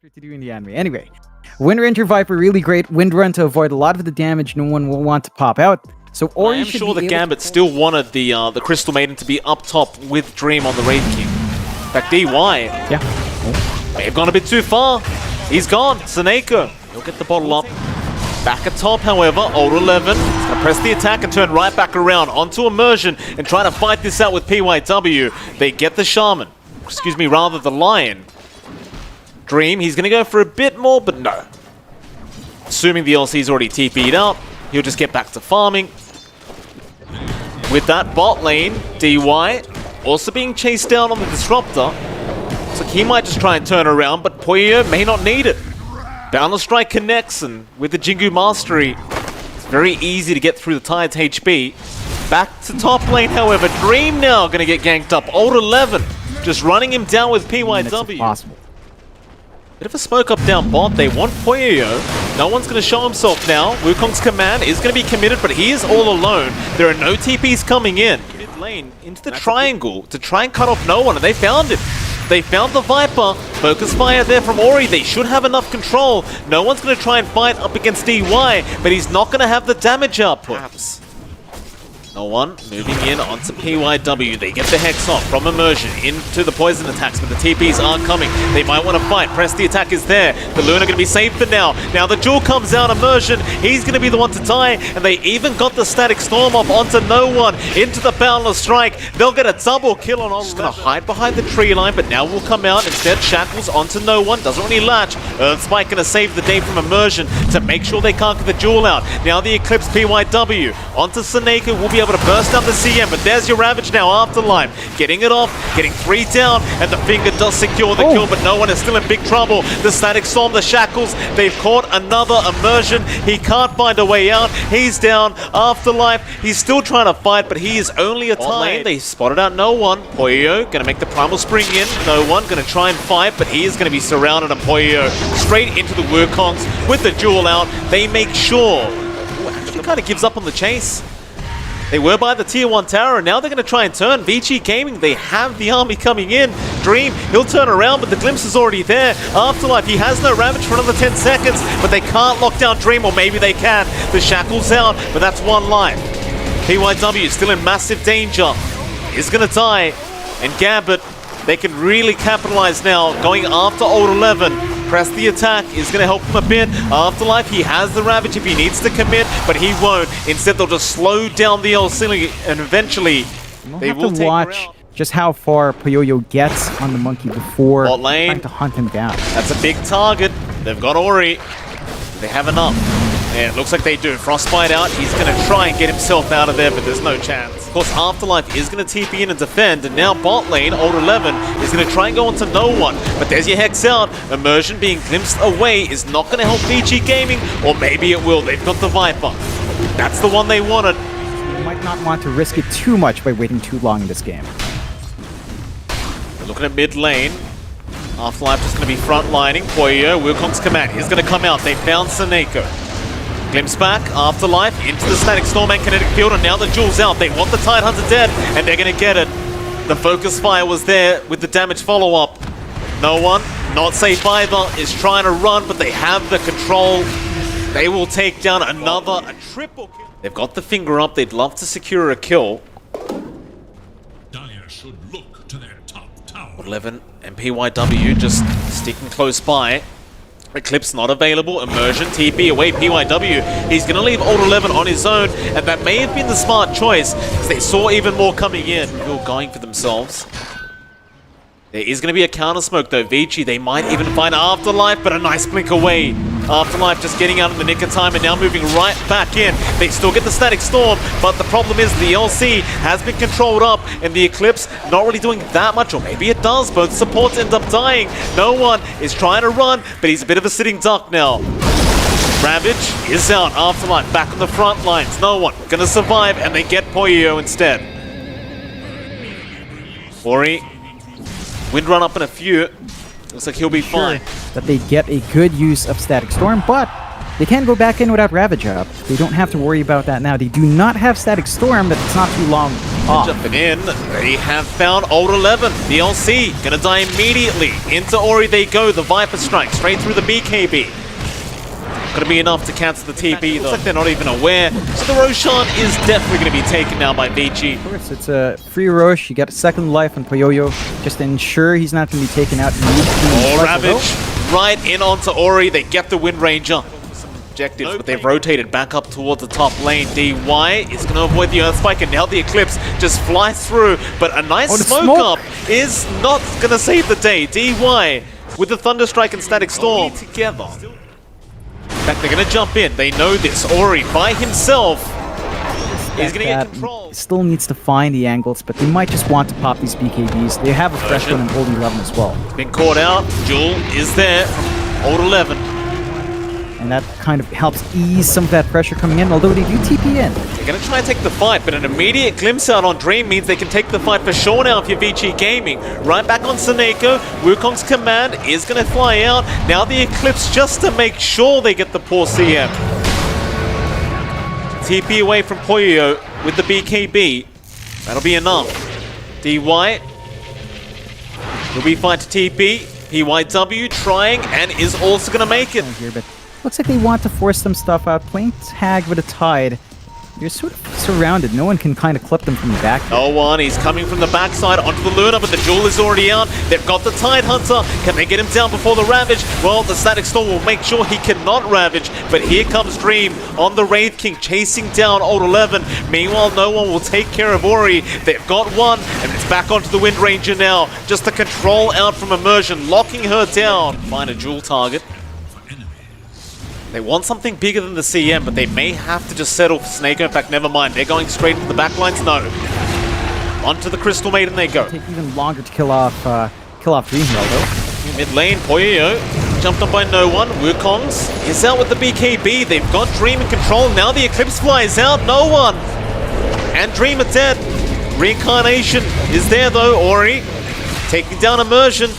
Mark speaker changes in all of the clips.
Speaker 1: character to do in the anime. Anyway, Wind Ranger Viper, really great. Wind Run to avoid a lot of the damage. No one will want to pop out. So Ori
Speaker 2: I am sure the Gambit still wanted the Crystal Maiden to be up top with Dream on the Wraith King. In fact, DY may have gone a bit too far. He's gone. Seneko, he'll get the bottle up. Back at top, however, Old 11 is going to press the attack and turn right back around onto Immersion and try to fight this out with PYW. They get the Shaman. Excuse me, rather the Lion. Dream, he's going to go for a bit more, but no. Assuming the LC's already TP'd out, he'll just get back to farming. With that bot lane, DY also being chased down on the Disruptor. So he might just try and turn around, but Puyo may not need it. Boundless Strike connects, and with the Jingu Mastery, it's very easy to get through the Tide's HB. Back to top lane, however, Dream now going to get ganked up. Old 11 just running him down with PYW.
Speaker 1: Possible.
Speaker 2: Bit of a smoke up down bot. They want Puyo. No one's going to show himself now. Wukong's command is going to be committed, but he is all alone. There are no TPs coming in. Mid lane into the triangle to try and cut off no one, and they found it. They found the Viper. Focus fire there from Ori. They should have enough control. No one's going to try and fight up against DY, but he's not going to have the damage output. Perhaps. No one moving in onto PYW. They get the Hex off from Immersion into the poison attacks, but the TPs are coming. They might want to fight. Press the attack is there. The Luna going to be safe for now. Now the Jewel comes out. Immersion, he's going to be the one to die, and they even got the Static Storm off onto no one. Into the Boundless Strike. They'll get a double kill on all. Just going to hide behind the tree line, but now will come out. Instead, Shackles onto no one. Doesn't really latch. Earth Spike going to save the day from Immersion to make sure they can't get the Jewel out. Now the Eclipse PYW onto Seneko will be able to burst down the CM, but there's your Ravage now. Afterlife getting it off, getting 3 down, and the Finger does secure the kill, but no one is still in big trouble. The Static Storm, the Shackles, they've caught another Immersion. He can't find a way out. He's down. Afterlife, he's still trying to fight, but he is only a Tide. They spotted out no one. Puyo gonna make the Primal Spring in. No one gonna try and fight, but he is gonna be surrounded, and Puyo straight into the Wukongs with the Jewel out. They make sure. Actually kind of gives up on the chase. They were by the tier 1 tower, and now they're going to try and turn. Vici Gaming, they have the army coming in. Dream, he'll turn around, but the glimpse is already there. Afterlife, he has no Ravage for another 10 seconds, but they can't lock down Dream, or maybe they can. The Shackle's out, but that's 1 life. PYW still in massive danger. He's going to die, and Gambit, they can really capitalize now, going after Old 11. Press the attack is going to help him a bit. Afterlife, he has the Ravage if he needs to commit, but he won't. Instead, they'll just slow down the LC, and eventually they will take
Speaker 1: watch just how far Puyo gets on the monkey before trying to hunt him down.
Speaker 2: That's a big target. They've got Ori. They have enough. And it looks like they do. Frostbite out. He's going to try and get himself out of there, but there's no chance. Of course, Afterlife is going to TP in and defend, and now bot lane, Old 11, is going to try and go onto no one. But there's your Hex out. Immersion being glimpsed away is not going to help Vici Gaming, or maybe it will. They've got the Viper. That's the one they wanted.
Speaker 1: You might not want to risk it too much by waiting too long in this game.
Speaker 2: We're looking at mid lane. Afterlife just going to be front lining. Puyo, Wukong's command. He's going to come out. They found Seneko. Glimpse back, Afterlife, into the Static Storm and Kinetic Field, and now the Jewel's out. They want the Tide Hunter dead, and they're going to get it. The Focus Fire was there with the damage follow-up. No one, not safe either, is trying to run, but they have the control. They will take down a triple kill. They've got the finger up. They'd love to secure a kill.
Speaker 3: Dire should look to their top tower.
Speaker 2: 11 and PYW just sticking close by. Eclipse not available. Immersion, TP away, PYW. He's going to leave Old 11 on his own, and that may have been the smart choice, because they saw even more coming in. They're going for themselves. There is going to be a counter smoke though. Vici, they might even find Afterlife, but a nice blink away. Afterlife just getting out in the nick of time and now moving right back in. They still get the Static Storm, but the problem is the LC has been controlled up, and the Eclipse not really doing that much, or maybe it does. Both supports end up dying. No one is trying to run, but he's a bit of a sitting duck now. Ravage is out. Afterlife back on the front lines. No one gonna survive, and they get Puyo instead. Ori, Wind Run up in a few. Looks like he'll be fine.
Speaker 1: That they get a good use of Static Storm, but they can go back in without Ravage up. They don't have to worry about that now. They do not have Static Storm, but it's not too long off.
Speaker 2: Jumping in, they have found Old 11. The LC gonna die immediately. Into Ori they go. The Viper strike straight through the BKB. Gonna be enough to cancel the TP. Looks like they're not even aware. So the Roshan is definitely gonna be taken now by Vici.
Speaker 1: Of course, it's a free Roche. You get a second life on Poyoyo just to ensure he's not going to be taken out immediately.
Speaker 2: Oh, Ravage right in onto Ori. They get the Wind Ranger. Some objectives, but they've rotated back up towards the top lane. DY is going to avoid the Earth Spike, and now the Eclipse just flies through. But a nice smoke up is not going to save the day. DY with the Thunderstrike and Static Storm together. In fact, they're going to jump in. They know this. Ori by himself. He's going to get control.
Speaker 1: Still needs to find the angles, but they might just want to pop these BKBs. They have a fresh one in Old 11 as well.
Speaker 2: Been caught out. Jewel is there from Old 11.
Speaker 1: And that kind of helps ease some of that pressure coming in, although they do TP in.
Speaker 2: They're going to try and take the fight, but an immediate glimpse out on Dream means they can take the fight for sure now if you're Vici Gaming. Right back on Seneko. Wukong's command is going to fly out. Now the Eclipse just to make sure they get the poor CM. TP away from Poyo with the BKB. That'll be enough. DY will be fine to TP. PYW trying and is also going to make it.
Speaker 1: Here, but looks like they want to force some stuff out. Playing tag with a Tide. You're sort of surrounded. No one can kind of clip them from the back.
Speaker 2: No one. He's coming from the backside onto the Luna, but the Jewel is already out. They've got the Tide Hunter. Can they get him down before the Ravage? Well, the Static Storm will make sure he cannot Ravage, but here comes Dream on the Wraith King, chasing down Old 11. Meanwhile, no one will take care of Ori. They've got one, and it's back onto the Wind Ranger now. Just the control out from Immersion, locking her down. Find a Jewel target. They want something bigger than the CM, but they may have to just settle for Snake. In fact, never mind. They're going straight into the backlines. No. Onto the Crystal Maiden they go.
Speaker 1: Take even longer to kill off Dream Hero, though.
Speaker 2: Mid lane, Poyo jumped on by no one. Wukongs is out with the BKB. They've got Dream in control. Now the Eclipse flies out. No one. And Dream are dead. Reincarnation is there, though. Ori taking down Immersion.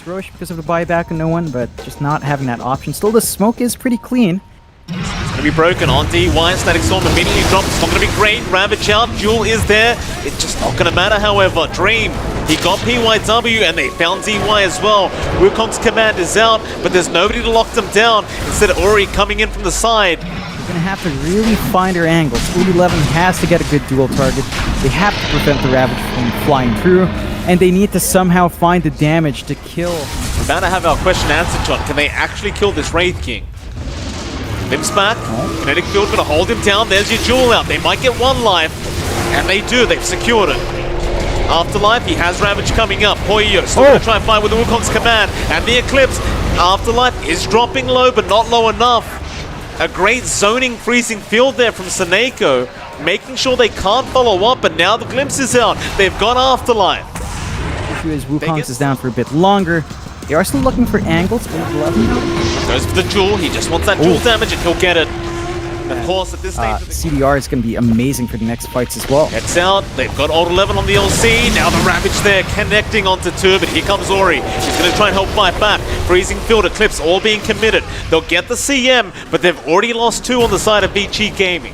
Speaker 1: Roche because of the buyback and no one, but just not having that option. Still, the smoke is pretty clean.
Speaker 2: It's going to be broken on DY. Static Storm immediately drops. It's not going to be great. Ravage out. Jewel is there. It's just not going to matter, however. Dream, he got PYW, and they found DY as well. Wukong's command is out, but there's nobody to lock them down. Instead of Ori coming in from the side.
Speaker 1: They're going to have to really find their angles. Old 11 has to get a good dual target. They have to prevent the Ravage from flying through. And they need to somehow find the damage to kill.
Speaker 2: We're about to have our question answered, John. Can they actually kill this Wraith King? Limps back. Kinetic Field gonna hold him down. There's your Jewel out. They might get one life. And they do. They've secured it. Afterlife, he has Ravage coming up. Poyo still gonna try and fight with the Wukong's command. And the Eclipse. Afterlife is dropping low, but not low enough. A great zoning freezing field there from Seneko. Making sure they can't follow up, but now the Glimpse is out. They've got Afterlife.
Speaker 1: Is Wukong's is down for a bit longer. They are still looking for angles.
Speaker 2: Goes for the Jewel. He just wants that Jewel damage and he'll get it. Of course, at this stage,
Speaker 1: CDR is going to be amazing for the next fights as well.
Speaker 2: Gets out. They've got Old 11 on the LC. Now the Ravage there connecting onto two, but here comes Ori. He's going to try and help fight back. Freezing Field, Eclipse all being committed. They'll get the CM, but they've already lost two on the side of Vici Gaming.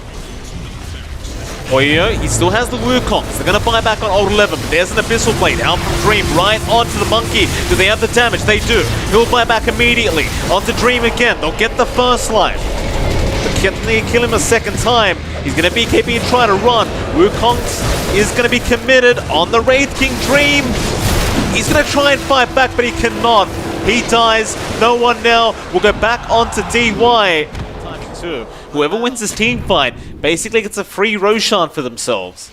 Speaker 2: Poyo, he still has the Wukongs. They're going to buy back on Old 11, but there's an Abyssal Blade out from Dream right onto the Monkey. Do they have the damage? They do. He'll buy back immediately. Onto Dream again. They'll get the first life. But can they kill him a second time? He's going to BKB and try to run. Wukongs is going to be committed on the Wraith King. Dream. He's going to try and fight back, but he cannot. He dies. No one now. We'll go back onto DY. Timing too. Whoever wins this team fight basically gets a free Roshan for themselves.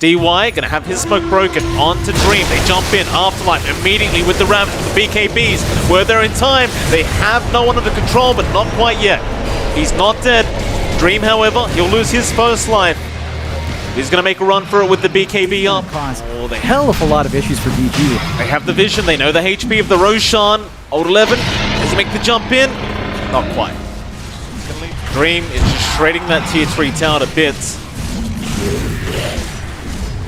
Speaker 2: DY gonna have his smoke broken onto Dream. They jump in. Afterlife immediately with the Ravage with the BKBs. Where they're in time, they have no one under control, but not quite yet. He's not dead. Dream, however, he'll lose his first life. He's gonna make a run for it with the BKB up.
Speaker 1: Oh, they hell of a lot of issues for BG.
Speaker 2: They have the vision. They know the HP of the Roshan. Old 11 does he make the jump in? Not quite. Dream is just shredding that tier 3 tower to bits.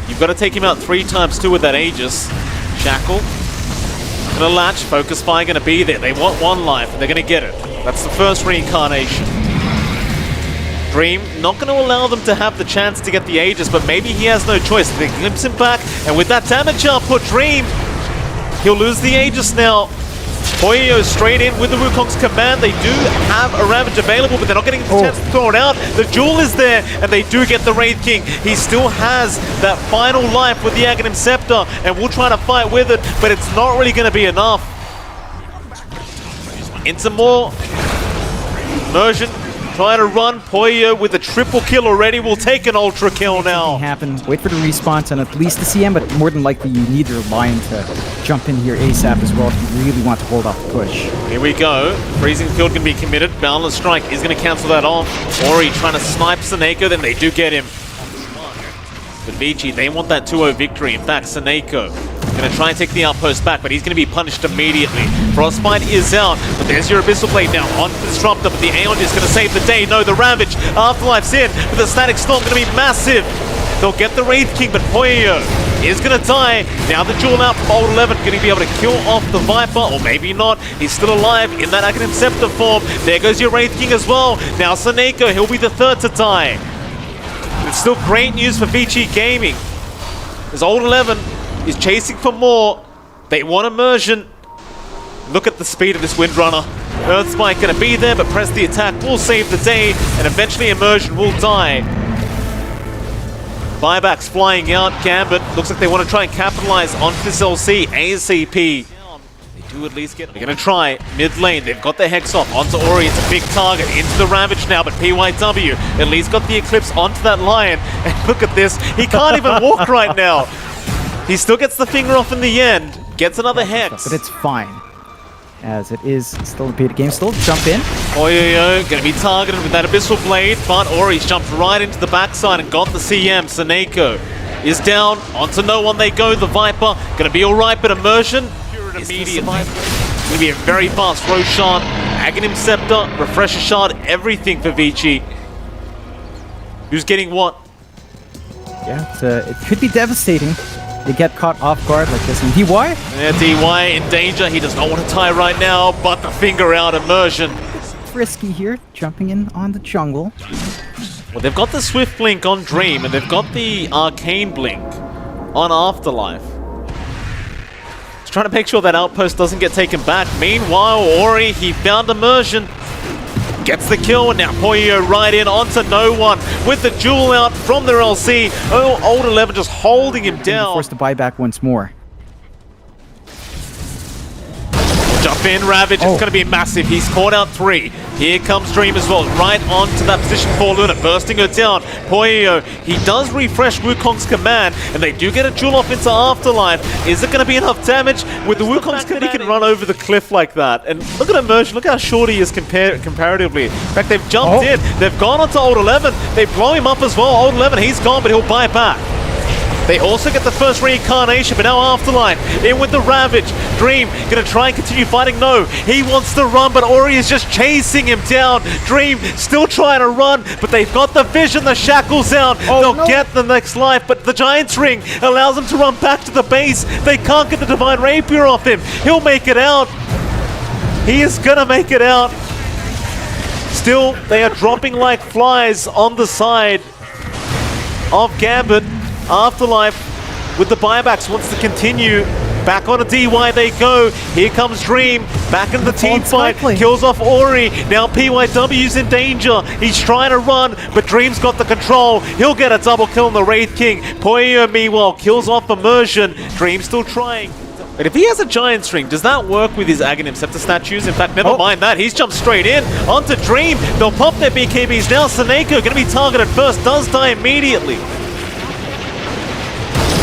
Speaker 2: You've got to take him out 3 times 2 with that Aegis. Shackle. Gonna latch. Focus Fire gonna be there. They want one life. They're gonna get it. That's the first reincarnation. Dream not going to allow them to have the chance to get the Aegis, but maybe he has no choice. They glimpse him back, and with that damage output, Dream, he'll lose the Aegis now. Poyo straight in with the Wukong's command. They do have a Ravage available, but they're not getting the chance to throw it out. The Jewel is there, and they do get the Wraith King. He still has that final life with the Aghanim Scepter, and we'll try to fight with it, but it's not really going to be enough. Into more immersion. Trying to run. Poyo with a triple kill already will take an ultra kill now.
Speaker 1: Happen. Wait for the response and at least the CM, but more than likely you need your line to jump in here ASAP as well if you really want to hold off the push.
Speaker 2: Here we go. Freezing Field can be committed. Boundless Strike is going to cancel that off. Ori trying to snipe Seneko, then they do get him. But Vici, they want that 2-0 victory. In fact, Seneko going to try and take the outpost back, but he's going to be punished immediately. Frostbite is out, but there's your Abyssal Blade now on the Disruptor, but the Aeon is going to save the day. No, the Ravage, Afterlife's in, but the Static Storm going to be massive. They'll get the Wraith King, but Poyo is going to die. Now the Jewel out from Old 11, going to be able to kill off the Viper, or maybe not. He's still alive in that Aghanim Scepter form. There goes your Wraith King as well. Now Seneko, he'll be the third to die. It's still great news for Vici Gaming, as Old 11 is chasing for more. They want immersion. Look at the speed of this Windrunner. Earthspike going to be there, but press the attack will save the day, and eventually immersion will die. Buybacks flying out. Gambit looks like they want to try and capitalize on this LC ASAP. They do at least get. They're going to try mid lane. They've got their Hex off onto Ori. It's a big target into the Ravage now, but PYW at least got the Eclipse onto that Lion. And look at this. He can't even walk right now. He still gets the finger off in the end. Gets another Hex.
Speaker 1: But it's fine, as it is still a beta game. Still jump in.
Speaker 2: Oyoyo going to be targeted with that Abyssal Blade, but Ori's jumped right into the backside and got the CM. Seneko is down. Onto no one they go. The Viper going to be alright, but immersion immediately. It's going to be a very fast Roshan. Aghanim Scepter, Refresher Shard, everything for Vici. Who's getting what?
Speaker 1: Yeah, it could be devastating. They get caught off guard like this. And DY?
Speaker 2: Yeah, DY in danger. He does not want to tie right now, but the finger out immersion.
Speaker 1: Risky here, jumping in on the jungle.
Speaker 2: Well, they've got the Swift Blink on Dream, and they've got the Arcane Blink on Afterlife. Just trying to make sure that outpost doesn't get taken back. Meanwhile, Ori, he found immersion. Gets the kill, and now Poyo right in onto no one with the Jewel out from their LC. Oh, Old 11 just holding him down.
Speaker 1: Forced to buy back once more.
Speaker 2: Jump in, Ravage. It's going to be massive. He's caught out 3. Here comes Dream as well, right onto that position for Luna, bursting her down. Poyo, he does refresh Wukong's command, and they do get a Jewel off into Afterlife. Is it going to be enough damage? With the Wukong's command, he can run over the cliff like that. And look at Immersion, look how short he is comparatively. In fact, they've jumped in. They've gone onto Old 11. They blow him up as well. Old 11, he's gone, but he'll buy back. They also get the first reincarnation, but now Afterlife in with the Ravage. Dream gonna try and continue fighting. No, he wants to run, but Ori is just chasing him down. Dream still trying to run, but they've got the vision, the shackles out. They'll get the next life, but the Giant's Ring allows them to run back to the base. They can't get the Divine Rapier off him. He'll make it out. He is gonna make it out. Still, they are dropping like flies on the side of Gambit. Afterlife with the buybacks wants to continue. Back on a DY they go. Here comes Dream. Back in the team fight. Kills off Ori. Now PYW's in danger. He's trying to run, but Dream's got the control. He'll get a double kill on the Wraith King. Poyo, meanwhile, kills off Immersion. Dream still trying. But if he has a Giant's Ring, does that work with his Aghanim Scepter statues? In fact, never mind that. He's jumped straight in onto Dream. They'll pop their BKBs. Now Seneko going to be targeted first. Does die immediately.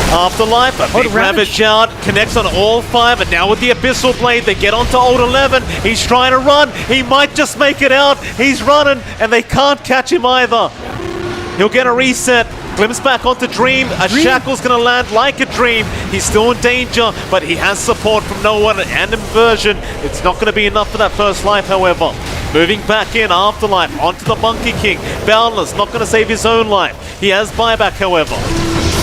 Speaker 2: Afterlife, a big Ravage out, connects on all 5, and now with the Abyssal Blade, they get onto Old 11. He's trying to run. He might just make it out. He's running, and they can't catch him either. He'll get a reset. Glimpse back onto Dream. A Shackle's going to land like a Dream. He's still in danger, but he has support from no one and Inversion. It's not going to be enough for that first life, however. Moving back in, Afterlife, onto the Monkey King. Boundless, not going to save his own life. He has buyback, however.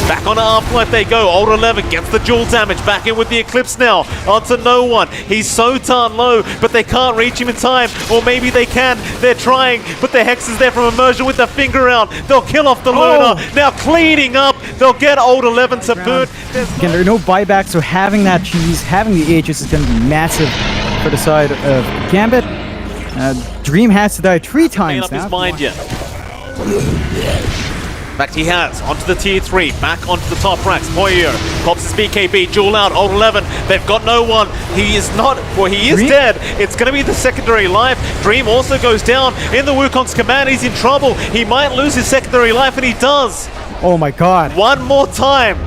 Speaker 2: Back on Half-Life they go. Old 11 gets the dual damage. Back in with the Eclipse now. Onto no one. He's so darn low, but they can't reach him in time. Or maybe they can. They're trying, but the Hex is there from Immersion with the finger out. They'll kill off the Luna. Now cleaning up. They'll get Old 11 to boot.
Speaker 1: Again, there are no buybacks, so having that cheese, having the Aegis is going to be massive for the side of Gambit. Dream has to die 3 times
Speaker 2: Up
Speaker 1: now.
Speaker 2: his mind yet. In fact, he has. Onto the tier 3. Back onto the top ranks. Poyo pops his BKB. Duel out. Old 11. They've got no one. He is not... Well, he is dead. It's going to be the secondary life. Dream also goes down. In the Wukong's command, he's in trouble. He might lose his secondary life, and he does.
Speaker 1: Oh my god.
Speaker 2: One more time.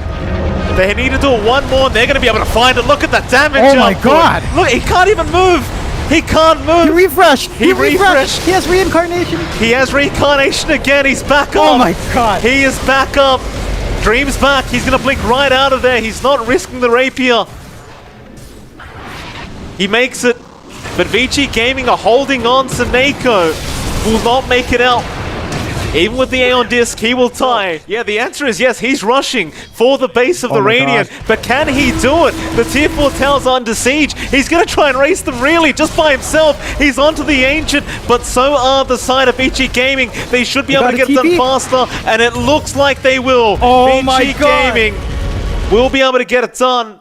Speaker 2: They need to do it one more, and they're going to be able to find it. Look at that damage.
Speaker 1: Oh my god.
Speaker 2: Look, he can't even move. He can't move.
Speaker 1: He refreshed.
Speaker 2: He refreshed.
Speaker 1: He has reincarnation.
Speaker 2: He has reincarnation again. He's back up.
Speaker 1: Oh my god.
Speaker 2: He is back up. Dream's back. He's going to blink right out of there. He's not risking the rapier. He makes it. But Vici Gaming are holding on. Saneko will not make it out. Even with the Aeon Disc, he will tie. Yeah, the answer is yes, he's rushing for the base of the Radiant. But can he do it? The tier 4 towers are under siege. He's going to try and race them really just by himself. He's onto the Ancient, but so are the side of Vici Gaming. They should be able to get it done faster, and it looks like they will.
Speaker 1: Oh my
Speaker 2: Vici
Speaker 1: god.
Speaker 2: Gaming will be able to get it done.